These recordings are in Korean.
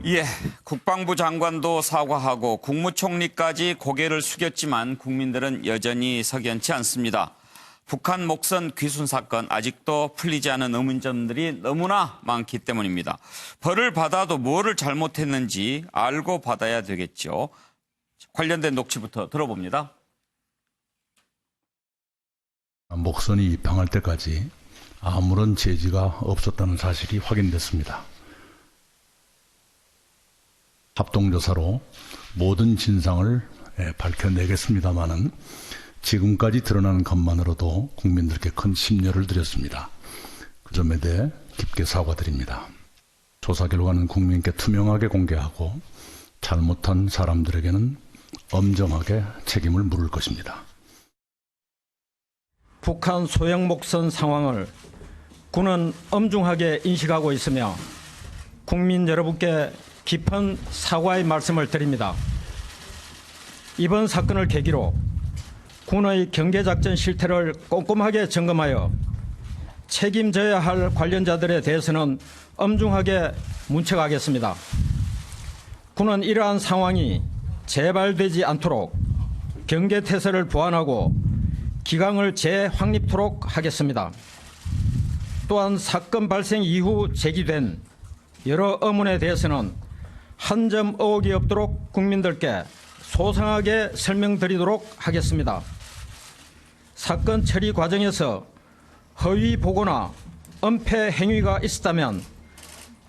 예, 국방부 장관도 사과하고 국무총리까지 고개를 숙였지만 국민들은 여전히 석연치 않습니다. 북한 목선 귀순 사건 아직도 풀리지 않은 의문점들이 너무나 많기 때문입니다. 벌을 받아도 뭐를 잘못했는지 알고 받아야 되겠죠. 관련된 녹취부터 들어봅니다. 목선이 입항할 때까지 아무런 제지가 없었다는 사실이 확인됐습니다. 합동조사로 모든 진상을 밝혀내겠습니다마는 지금까지 드러난 것만으로도 국민들께 큰 심려를 드렸습니다. 그 점에 대해 깊게 사과드립니다. 조사 결과는 국민께 투명하게 공개하고 잘못한 사람들에게는 엄정하게 책임을 물을 것입니다. 북한 소형 목선 상황을 군은 엄중하게 인식하고 있으며 국민 여러분께 깊은 사과의 말씀을 드립니다. 이번 사건을 계기로 군의 경계작전 실태를 꼼꼼하게 점검하여 책임져야 할 관련자들에 대해서는 엄중하게 문책하겠습니다. 군은 이러한 상황이 재발되지 않도록 경계태세를 보완하고 기강을 재확립토록 하겠습니다. 또한 사건 발생 이후 제기된 여러 의문에 대해서는 한 점 의혹이 없도록 국민들께 소상하게 설명드리도록 하겠습니다. 사건 처리 과정에서 허위 보고나 은폐 행위가 있었다면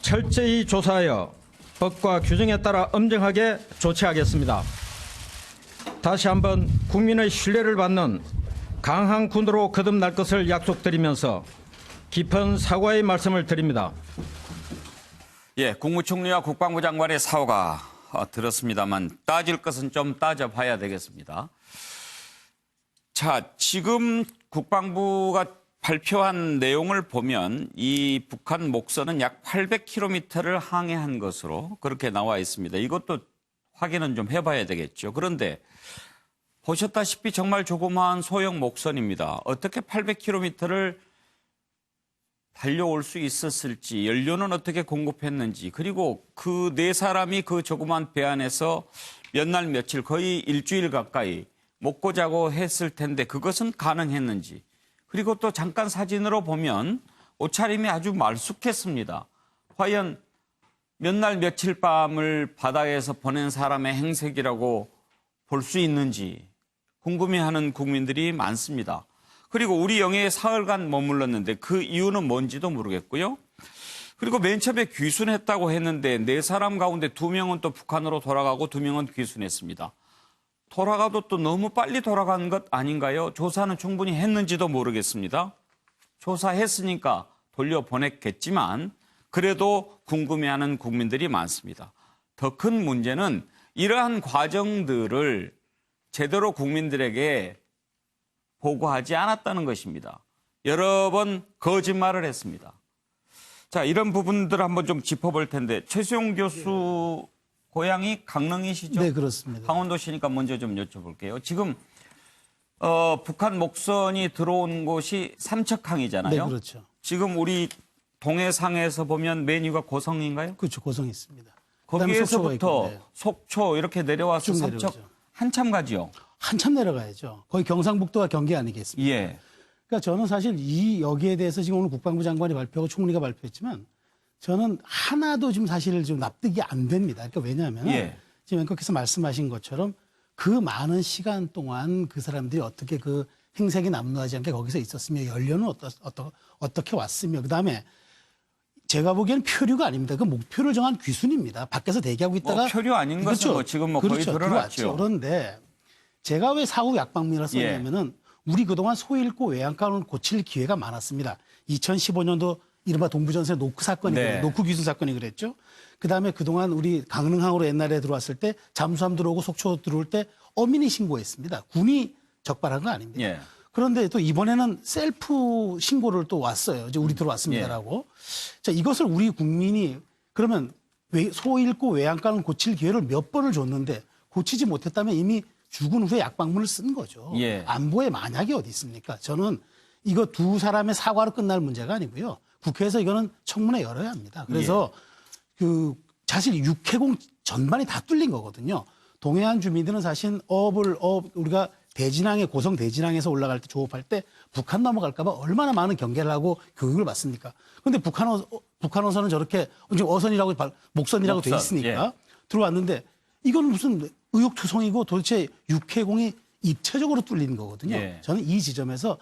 철저히 조사하여 법과 규정에 따라 엄정하게 조치하겠습니다. 다시 한번 국민의 신뢰를 받는 강한 군으로 거듭날 것을 약속드리면서 깊은 사과의 말씀을 드립니다. 예, 국무총리와 국방부 장관의 사과 들었습니다만 따질 것은 좀 따져봐야 되겠습니다. 자, 지금 국방부가 발표한 내용을 보면 이 북한 목선은 약 800km를 항해한 것으로 그렇게 나와 있습니다. 이것도 확인은 좀 해봐야 되겠죠. 그런데 보셨다시피 정말 조그마한 소형 목선입니다. 어떻게 800km를 달려올 수 있었을지, 연료는 어떻게 공급했는지, 그리고 그 네 사람이 그 조그만 배 안에서 몇 날 며칠 거의 일주일 가까이 먹고 자고 했을 텐데 그것은 가능했는지, 그리고 또 잠깐 사진으로 보면 옷차림이 아주 말쑥했습니다. 과연 몇 날 며칠 밤을 바다에서 보낸 사람의 행색이라고 볼 수 있는지 궁금해하는 국민들이 많습니다. 그리고 우리 영해에 사흘간 머물렀는데 그 이유는 뭔지도 모르겠고요. 그리고 맨 처음에 귀순했다고 했는데 네 사람 가운데 2명은 또 북한으로 돌아가고 2명은 귀순했습니다. 돌아가도 또 너무 빨리 돌아간 것 아닌가요? 조사는 충분히 했는지도 모르겠습니다. 조사했으니까 돌려보냈겠지만 그래도 궁금해하는 국민들이 많습니다. 더 큰 문제는 이러한 과정들을 제대로 국민들에게 보고하지 않았다는 것입니다. 여러 번 거짓말을 했습니다. 자, 이런 부분들 한번 좀 짚어볼 텐데 최수용 교수 고향이 강릉이시죠? 네, 그렇습니다. 강원도시니까 먼저 좀 여쭤볼게요. 지금 북한 목선이 들어온 곳이 삼척항이잖아요. 네, 그렇죠. 지금 우리 동해상에서 보면 맨 위가 고성인가요? 그렇죠. 고성이 있습니다. 거기에서부터 속초 이렇게 내려와서 쭉 삼척 내려오죠. 한참 가죠. 한참 내려가야죠. 거의 경상북도와 경계 아니겠습니까? 예. 그러니까 저는 사실 여기에 대해서 지금 오늘 국방부 장관이 발표하고 총리가 발표했지만 저는 하나도 지금 사실 좀 납득이 안 됩니다. 그러니까 왜냐하면 지금 앵커께서 말씀하신 것처럼 그 많은 시간 동안 그 사람들이 어떻게 그 행색이 남루하지 않게 거기서 있었으며 연료는 어떻게 왔으며 그다음에 제가 보기에는 표류가 아닙니다. 그 목표를 정한 귀순입니다. 밖에서 대기하고 있다가 표류 아닌 것은 그렇죠. 뭐 지금 뭐 그렇죠. 거의 드러났죠. 그런데 제가 왜 사후 약방문이라 썼냐면은 우리 그동안 소잃고 외양간을 고칠 기회가 많았습니다. 2015년도 이른바 동부전세 노크 사건이 노크 귀순 사건이 그랬죠. 그다음에 그동안 우리 강릉항으로 옛날에 들어왔을 때 잠수함 들어오고 속초 들어올 때 어민이 신고했습니다. 군이 적발한 거 아닙니다. 그런데 또 이번에는 셀프 신고를 또 왔어요. 이제 우리 들어왔습니다라고. 자, 이것을 우리 국민이 그러면 소잃고 외양간을 고칠 기회를 몇 번을 줬는데 고치지 못했다면 이미 죽은 후에 약방문을 쓴 거죠. 안보에 만약이 어디 있습니까? 저는 이거 두 사람의 사과로 끝날 문제가 아니고요. 국회에서 이거는 청문회 열어야 합니다. 그래서 그 사실 육해공 전반이 다 뚫린 거거든요. 동해안 주민들은 사실 우리가 대진항에 고성 대진항에서 올라갈 때 조업할 때 북한 넘어갈까 봐 얼마나 많은 경계를 하고 교육을 받습니까? 그런데 북한 어선은 저렇게 지금 어선이라고 목선이라고 돼 있으니까 예. 들어왔는데 이건 무슨 의욕투성이고 도대체 육해공이 입체적으로 뚫린 거거든요. 예. 저는 이 지점에서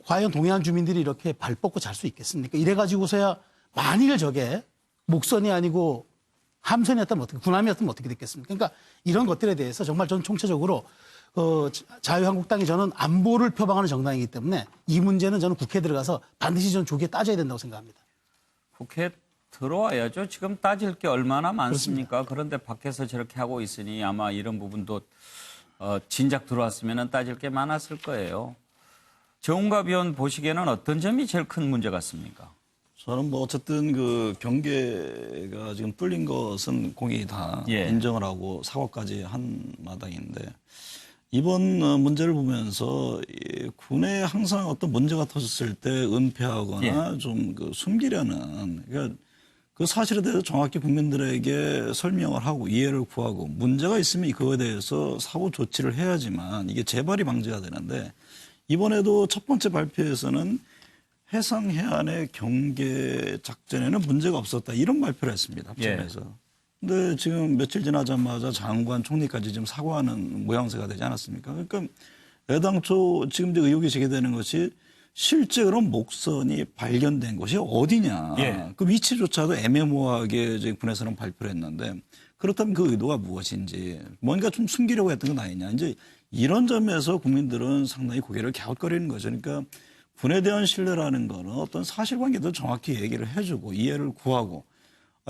과연 동해안 주민들이 이렇게 발 뻗고 잘 수 있겠습니까? 이래가지고서야 만일 저게 목선이 아니고 함선이었다면 어떻게, 군함이었다면 어떻게 됐겠습니까? 그러니까 이런 것들에 대해서 정말 저는 총체적으로 자유한국당이 저는 안보를 표방하는 정당이기 때문에 이 문제는 저는 국회에 들어가서 반드시 저는 조기에 따져야 된다고 생각합니다. 국회 들어와야죠. 지금 따질 게 얼마나 많습니까? 그런데 밖에서 저렇게 하고 있으니 아마 이런 부분도 진작 들어왔으면 따질 게 많았을 거예요. 정웅갑 의원 보시기에는 어떤 점이 제일 큰 문제 같습니까? 저는 뭐 어쨌든 그 경계가 지금 뚫린 것은 공익이 다 예. 인정을 하고 사과까지 한 마당인데 이번 문제를 보면서 이 군에 항상 어떤 문제가 터졌을 때 은폐하거나 좀 그 숨기려는 그러니까 그 사실에 대해서 정확히 국민들에게 설명을 하고 이해를 구하고 문제가 있으면 그거에 대해서 사후 조치를 해야지만 이게 재발이 방지가 되는데 이번에도 첫 번째 발표에서는 해상 해안의 경계 작전에는 문제가 없었다 이런 발표를 했습니다. 합참에서. 근데 지금 며칠 지나자마자 장관 총리까지 지금 사과하는 모양새가 되지 않았습니까? 그러니까 애당초 지금 이제 의혹이 제기되는 것이 실제 그런 목선이 발견된 곳이 어디냐. 예. 그 위치조차도 애매모호하게 이제 군에서는 발표를 했는데 그렇다면 그 의도가 무엇인지 뭔가 좀 숨기려고 했던 건 아니냐. 이제 이런 점에서 국민들은 상당히 고개를 갸웃거리는 거죠. 그러니까 군에 대한 신뢰라는 거는 어떤 사실관계도 정확히 얘기를 해주고 이해를 구하고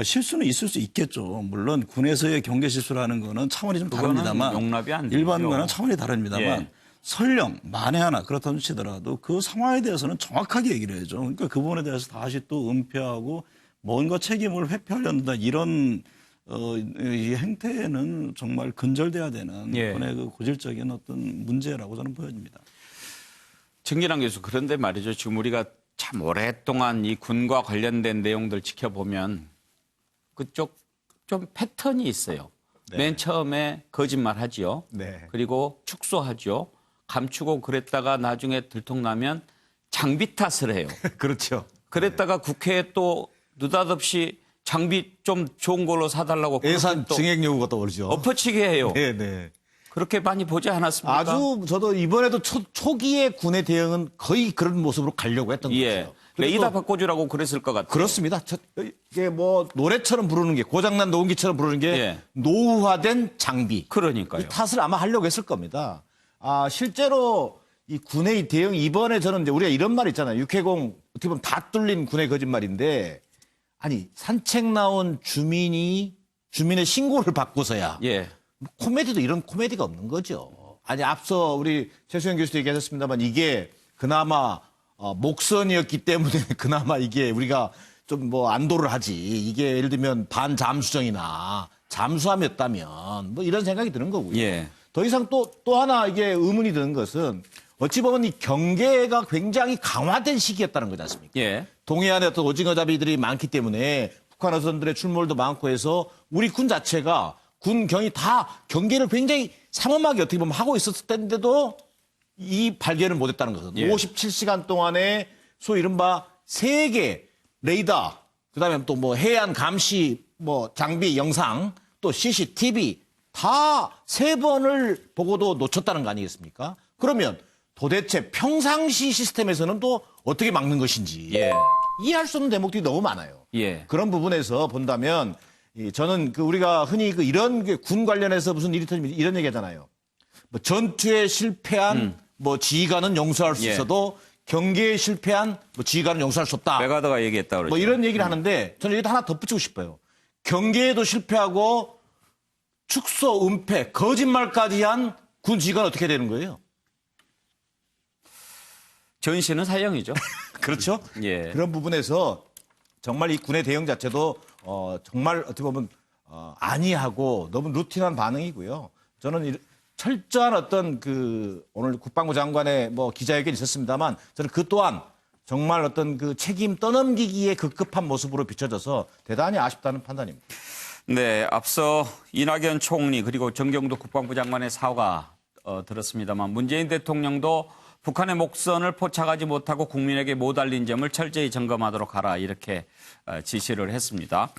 실수는 있을 수 있겠죠. 물론 군에서의 경계 실수라는 거는 차원이 좀 그거는 다릅니다만 용납이 안 되죠. 일반과는 차원이 다릅니다만 예. 설령 만에 하나 그렇다는 치더라도 그 상황에 대해서는 정확하게 얘기를 해줘. 그러니까 그 부분에 대해서 다시 또 은폐하고 뭔가 책임을 회피하려는다 이런 이 행태에는 정말 근절돼야 되는 예. 군의 그 고질적인 어떤 문제라고 저는 보여집니다. 정진환 교수, 그런데 말이죠. 지금 우리가 참 오랫동안 이 군과 관련된 내용들 지켜보면 그쪽 좀 패턴이 있어요. 네. 맨 처음에 거짓말 하지요. 네. 그리고 축소하죠. 감추고 그랬다가 나중에 들통나면 장비 탓을 해요. 그렇죠. 그랬다가 국회에 또 느닷없이 장비 좀 좋은 걸로 사달라고 예산 또 증액 요구가 떠오르죠. 엎어치게 해요. 네, 네. 그렇게 많이 보지 않았습니까? 아주 저도 이번에도 초기의 군의 대응은 거의 그런 모습으로 가려고 했던 것 예. 같아요. 레이더 바꿔주라고 그랬을 것 같아요. 그렇습니다. 이게 뭐 노래처럼 부르는 게 고장난 녹음기처럼 부르는 게 예. 노후화된 장비. 그러니까요. 이 탓을 아마 하려고 했을 겁니다. 실제로 이 군의 대응 이번에 저는 이제 우리가 이런 말 있잖아요. 육해공 어떻게 보면 다 뚫린 군의 거짓말인데 아니 산책 나온 주민의 신고를 받고서야 예. 코미디도 이런 코미디가 없는 거죠. 아니 앞서 우리 최수영 교수도 얘기하셨습니다만 이게 그나마 목선이었기 때문에 그나마 이게 우리가 좀 뭐 안도를 하지. 이게 예를 들면 반잠수정이나 잠수함이었다면 뭐 이런 생각이 드는 거고요. 예. 더 이상 또 하나 이게 의문이 드는 것은 어찌 보면 이 경계가 굉장히 강화된 시기였다는 거지 않습니까? 예. 동해안에 어떤 오징어잡이들이 많기 때문에 북한 어선들의 출몰도 많고 해서 우리 군 자체가 군경이 다 경계를 굉장히 삼엄하게 어떻게 보면 하고 있었을 텐데도 이 발견을 못했다는 것은 예. 57시간 동안에 소위 이른바 3개 레이더 그다음에 또 뭐 해안 감시 뭐 장비 영상 또 CCTV 다 3번을 보고도 놓쳤다는 거 아니겠습니까? 그러면 도대체 평상시 시스템에서는 또 어떻게 막는 것인지 예. 이해할 수 없는 대목들이 너무 많아요. 예. 그런 부분에서 본다면 저는 우리가 흔히 이런 군 관련해서 무슨 일이 터지면 이런 얘기 하잖아요. 뭐 전투에 실패한 뭐 지휘관은 용서할 수 예. 있어도 경계에 실패한 뭐 지휘관은 용서할 수 없다. 메가더가 얘기했다 그러죠. 뭐 이런 얘기를 하는데 저는 여기다 하나 덧붙이고 싶어요. 경계에도 실패하고 축소, 은폐, 거짓말까지 한 군 지휘관 어떻게 되는 거예요? 전시는 사형이죠. 그렇죠? 예. 그런 부분에서 정말 이 군의 대응 자체도 정말 어떻게 보면 안이하고 너무 루틴한 반응이고요. 저는 철저한 어떤 오늘 국방부 장관의 뭐 기자회견이 있었습니다만 저는 그 또한 정말 어떤 책임 떠넘기기에 급급한 모습으로 비춰져서 대단히 아쉽다는 판단입니다. 네, 앞서 이낙연 총리 그리고 정경도 국방부 장관의 사과가 들었습니다만 문재인 대통령도 북한의 목선을 포착하지 못하고 국민에게 못 알린 점을 철저히 점검하도록 하라 이렇게 지시를 했습니다.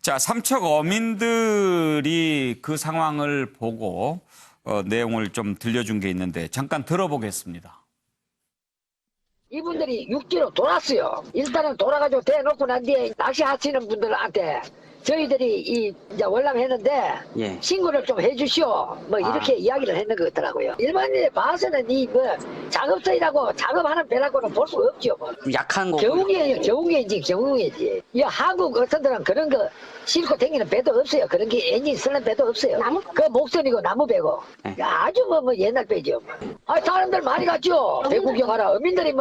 자, 삼척 어민들이 그 상황을 보고 내용을 좀 들려준 게 있는데 잠깐 들어보겠습니다. 이분들이 육지로 돌았어요. 일단은 돌아가지고 대놓고 난 뒤에 낚시하시는 분들한테 저희들이 이제 월남했는데 예. 신고를 좀 해주시오. 뭐 이렇게 이야기를 했는 것 같더라고요. 일반인에 봐서는 이 뭐 작업선이라고 작업하는 배라고는 볼 수가 없죠. 뭐. 약한 거. 경우에요, 경우에지. 이 한국 어떤 데는 그런 거 싣고 다니는 배도 없어요. 그런 게 엔진 쓰는 배도 없어요. 그 목선이고 나무 배고. 네. 아주 뭐 옛날 배죠. 아, 사람들 많이 갔죠. 배 구경하라. 어민들이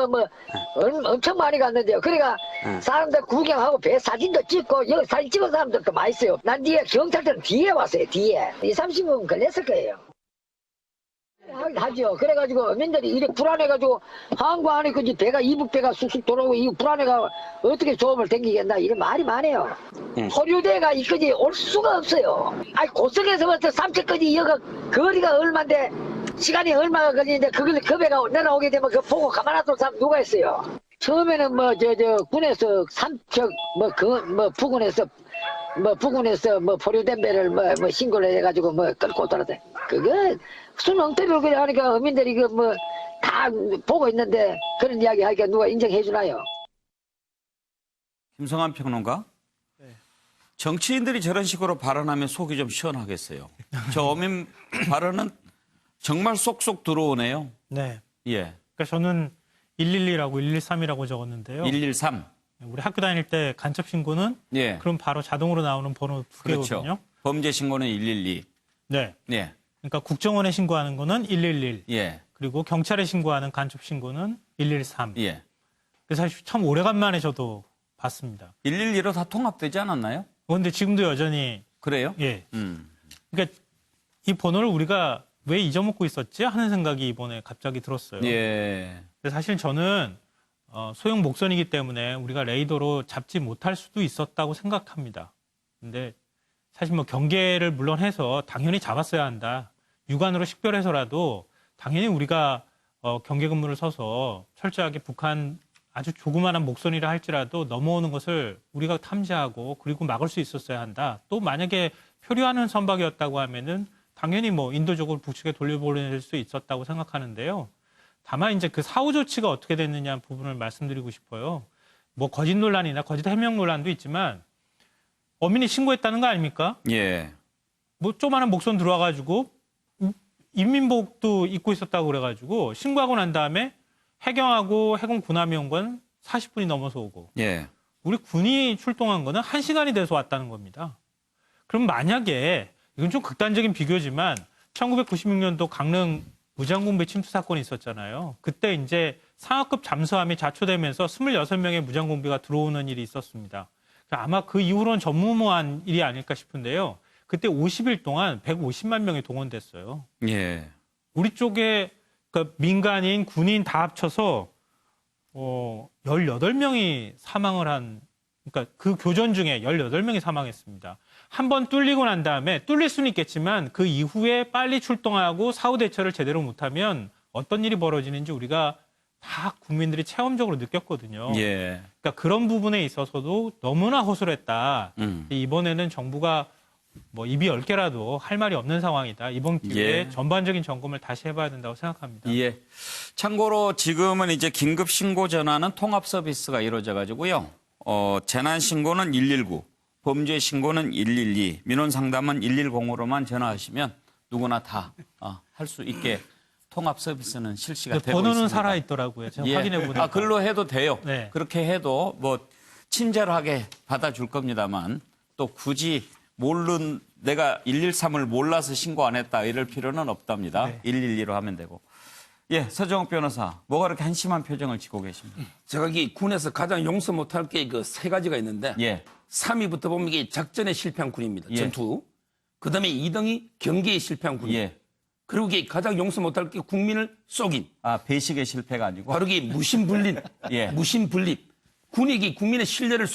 엄청 많이 갔는데요. 그러니까 사람들 구경하고 배 사진도 찍고 여기 사진 찍은 사람들도 많이 있어요. 난 뒤에 경찰들은 뒤에 왔어요. 뒤에. 20-30분 걸렸을 거예요. 하죠. 그래가지고 어민들이 이렇게 불안해가지고 항구 안에 그 배가 이북배가 쑥쑥 돌아오고 이 불안해가 어떻게 조업을 댕기겠나 이런 말이 많아요. 호류대가 이까지 올 수가 없어요. 아니 고성에서부터 삼척까지 여가 거리가 얼마인데 시간이 얼마가 걸리는데 그 배가 내려오게 되면 그거 보고 가만 놔둘 사람 누가 있어요. 처음에는 군에서 삼척 부근에서 포류된 배를 신고를 해가지고 끌고 돌아다. 그거 순엉터리로 그래 하니까 어민들이 다 보고 있는데 그런 이야기 하니까 누가 인정해 주나요? 김성환 평론가. 정치인들이 저런 식으로 발언하면 속이 좀 시원하겠어요. 저 어민 발언은 정말 쏙쏙 들어오네요. 네. 예. 그러니까 저는 112라고 113이라고 적었는데요. 113. 우리 학교 다닐 때 간첩 신고는 예. 그럼 바로 자동으로 나오는 번호 두 개거든요. 그렇죠. 범죄 신고는 112. 네. 예. 그러니까 국정원에 신고하는 거는 111. 예. 그리고 경찰에 신고하는 간첩 신고는 113. 예. 그래서 사실 참 오래간만에 저도 봤습니다. 112로 다 통합되지 않았나요? 그런데 지금도 여전히 그래요? 예. 그러니까 이 번호를 우리가 왜 잊어먹고 있었지 하는 생각이 이번에 갑자기 들었어요. 예. 근데 사실 저는 소형 목선이기 때문에 우리가 레이더로 잡지 못할 수도 있었다고 생각합니다. 근데 사실 경계를 물론 해서 당연히 잡았어야 한다. 육안으로 식별해서라도 당연히 우리가 경계 근무를 서서 철저하게 북한 아주 조그마한 목선이라 할지라도 넘어오는 것을 우리가 탐지하고 그리고 막을 수 있었어야 한다. 또 만약에 표류하는 선박이었다고 하면은 당연히 인도적으로 북측에 돌려보낼 수 있었다고 생각하는데요. 다만 이제 그 사후 조치가 어떻게 됐느냐 부분을 말씀드리고 싶어요. 거짓 논란이나 거짓 해명 논란도 있지만 어민이 신고했다는 거 아닙니까? 예. 조그마한 목선 들어와가지고 인민복도 입고 있었다고 그래가지고 신고하고 난 다음에 해경하고 해군 군함이 온 건 40분이 넘어서 오고 예. 우리 군이 출동한 거는 1시간이 돼서 왔다는 겁니다. 그럼 만약에 이건 좀 극단적인 비교지만 1996년도 강릉 무장공배 침투 사건이 있었잖아요. 그때 이제 상하급 잠수함이 자초되면서 26명의 무장공배가 들어오는 일이 있었습니다. 아마 그 이후로는 전무후무한 일이 아닐까 싶은데요. 그때 50일 동안 150만 명이 동원됐어요. 예. 우리 쪽에 민간인, 군인 다 합쳐서 18명이 사망을 그러니까 그 교전 중에 18명이 사망했습니다. 한 번 뚫리고 난 다음에 뚫릴 수는 있겠지만 그 이후에 빨리 출동하고 사후 대처를 제대로 못하면 어떤 일이 벌어지는지 우리가 다 국민들이 체험적으로 느꼈거든요. 예. 그러니까 그런 부분에 있어서도 너무나 허술했다. 이번에는 정부가 입이 10개라도 할 말이 없는 상황이다. 이번 기회에 예. 전반적인 점검을 다시 해봐야 된다고 생각합니다. 예. 참고로 지금은 이제 긴급 신고 전화는 통합 서비스가 이루어져 가지고요. 재난 신고는 119, 범죄 신고는 112, 민원 상담은 110으로만 전화하시면 누구나 다 할 수 있게 통합 서비스는 실시가 되고 있습니다. 번호는 살아 있더라고요. 제가 예. 확인해 보니까. 글로 해도 돼요. 네. 그렇게 해도 친절하게 받아줄 겁니다만 또 굳이 내가 113을 몰라서 신고 안 했다 이럴 필요는 없답니다. 네. 112로 하면 되고. 예, 서정욱 변호사, 뭐가 그렇게 한심한 표정을 짓고 계십니까? 제가 이 군에서 가장 용서 못할 게 세 가지가 있는데 예. 3위부터 보면 이게 작전에 실패한 군입니다. 예. 전투. 그다음에 2등이 경계에 실패한 군. 예. 그리고 이게 가장 용서 못할 게 국민을 속인. 배식의 실패가 아니고. 바로 이게 무심불린. 예. 무심불립. 군이 국민의 신뢰를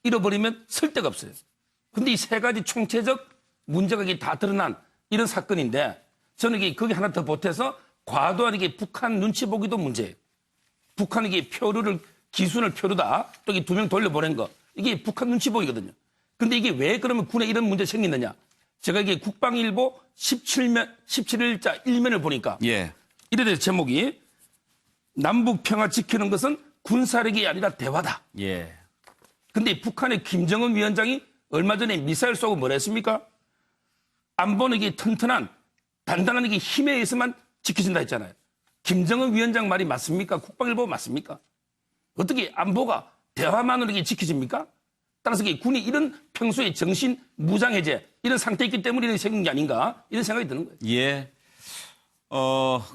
잃어버리면 쓸 데가 없어요. 근데 이 세 가지 총체적 문제가 이게 다 드러난 이런 사건인데 저는 이게 거기 하나 더 보태서 과도한 이게 북한 눈치 보기도 문제예요. 북한이 이게 기순을 표류다. 또 이게 2명 돌려보낸 거. 이게 북한 눈치 보이거든요. 근데 이게 왜 그러면 군에 이런 문제 생기느냐. 제가 이게 국방일보 17일자 1면을 보니까 예. 이래 돼서 제목이 남북 평화 지키는 것은 군사력이 아니라 대화다. 예. 근데 북한의 김정은 위원장이 얼마 전에 미사일 쏘고 뭐라 했습니까? 안보는 이게 튼튼한 단단한 이게 힘에 의해서만 지켜진다 했잖아요. 김정은 위원장 말이 맞습니까? 국방일보 맞습니까? 어떻게 안보가 대화만으로 이게 지켜집니까? 따라서 이게 군이 이런 평소에 정신 무장해제 이런 상태에 있기 때문에 이런 생긴 게 아닌가 이런 생각이 드는 거예요. 예.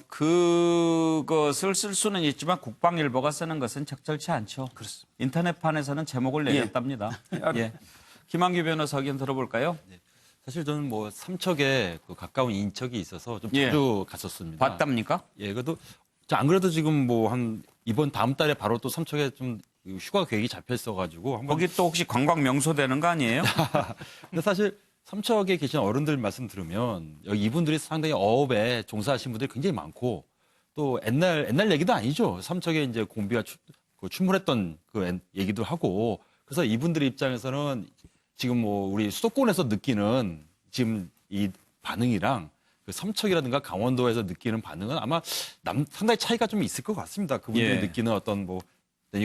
그것을 쓸 수는 있지만 국방일보가 쓰는 것은 적절치 않죠. 그렇습니다. 인터넷판에서는 제목을 내렸답니다. 예. 김한규 변호사 의견 들어볼까요? 사실 저는 뭐 삼척에 그 가까운 인척이 있어서 좀 예. 자주 갔었습니다. 봤답니까? 예, 그래도 안 그래도 지금 뭐 이번 다음 달에 바로 또 삼척에 좀 휴가 계획이 잡혀 있어가지고 한번 거기 또 혹시 관광 명소 되는 거 아니에요? 근데 사실 삼척에 계신 어른들 말씀 들으면 여기 이분들이 상당히 어업에 종사하신 분들이 굉장히 많고 또 옛날 얘기도 아니죠. 삼척에 이제 공비가 출몰했던 그 얘기도 하고 그래서 이분들 입장에서는 지금 뭐 우리 수도권에서 느끼는 지금 이 반응이랑 그 삼척이라든가 강원도에서 느끼는 반응은 아마 상당히 차이가 좀 있을 것 같습니다. 그분들이 예. 느끼는 어떤 뭐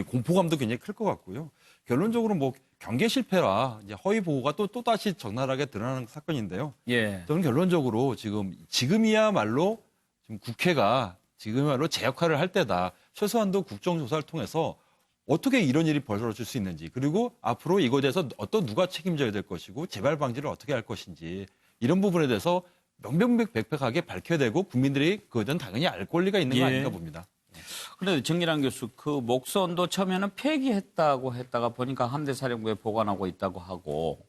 공포감도 굉장히 클 것 같고요. 결론적으로 뭐 경계 실패라 이제 허위 보고가 또 다시 적나라하게 드러나는 사건인데요. 예. 저는 결론적으로 지금이야말로 지금 국회가 지금이야말로 제 역할을 할 때다. 최소한도 국정조사를 통해서 어떻게 이런 일이 벌어질 수 있는지 그리고 앞으로 이거에 대해서 누가 책임져야 될 것이고 재발 방지를 어떻게 할 것인지 이런 부분에 대해서 명명백백하게 밝혀야 되고 국민들이 그거에 대한 당연히 알 권리가 있는 거 예. 아닌가 봅니다. 그런데 정일환 교수 그 목선도 처음에는 폐기했다고 했다가 보니까 함대사령부에 보관하고 있다고 하고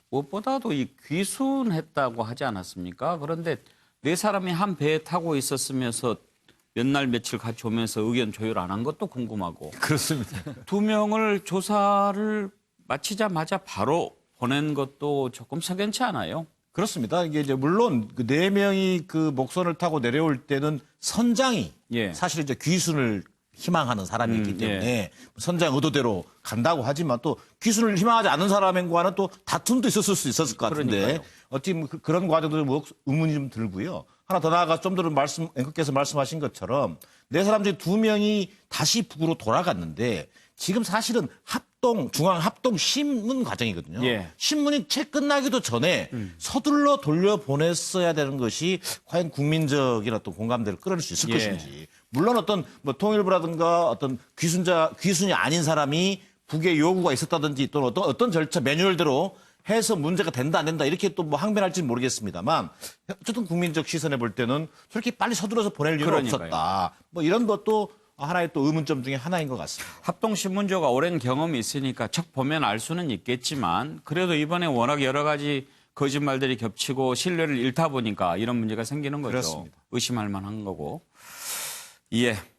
무엇보다도 이 귀순했다고 하지 않았습니까? 그런데 4사람이 한 배에 타고 있었으면서 몇 날 며칠 같이 오면서 의견 조율 안 한 것도 궁금하고 그렇습니다. 2명을 조사를 마치자마자 바로 보낸 것도 조금 석연치 않아요? 그렇습니다. 이게 이제 물론 그 4명이 그 목선을 타고 내려올 때는 선장이 예. 사실 이제 귀순을 희망하는 사람이기 때문에 선장 의도대로 간다고 하지만 또 귀순을 희망하지 않는 사람과는 또 다툼도 있었을 수 있었을 것 같은데 그러니까요. 어떻게 보면 그런 과정도 의문이 좀 들고요. 하나 더 나아가 좀 전에 앵커께서 말씀하신 것처럼 4사람 중에 2명이 다시 북으로 돌아갔는데 지금 사실은 중앙 합동 신문 과정이거든요. 예. 신문이 채 끝나기도 전에 서둘러 돌려보냈어야 되는 것이 과연 국민적인 어떤 공감대를 끌어낼 수 있을 예. 것인지. 물론 어떤 뭐 통일부라든가 어떤 귀순이 아닌 사람이 북에 요구가 있었다든지 또는 어떤 절차 매뉴얼대로 해서 문제가 된다 안 된다 이렇게 또 뭐 항변할지는 모르겠습니다만 어쨌든 국민적 시선에 볼 때는 저렇게 빨리 서둘러서 보낼 이유가 그러니까요. 없었다. 뭐 이런 것도 하나의 또 의문점 중에 하나인 것 같습니다. 합동신문조가 오랜 경험이 있으니까 척 보면 알 수는 있겠지만 그래도 이번에 워낙 여러 가지 거짓말들이 겹치고 신뢰를 잃다 보니까 이런 문제가 생기는 거죠. 그렇습니다. 의심할 만한 거고. 예.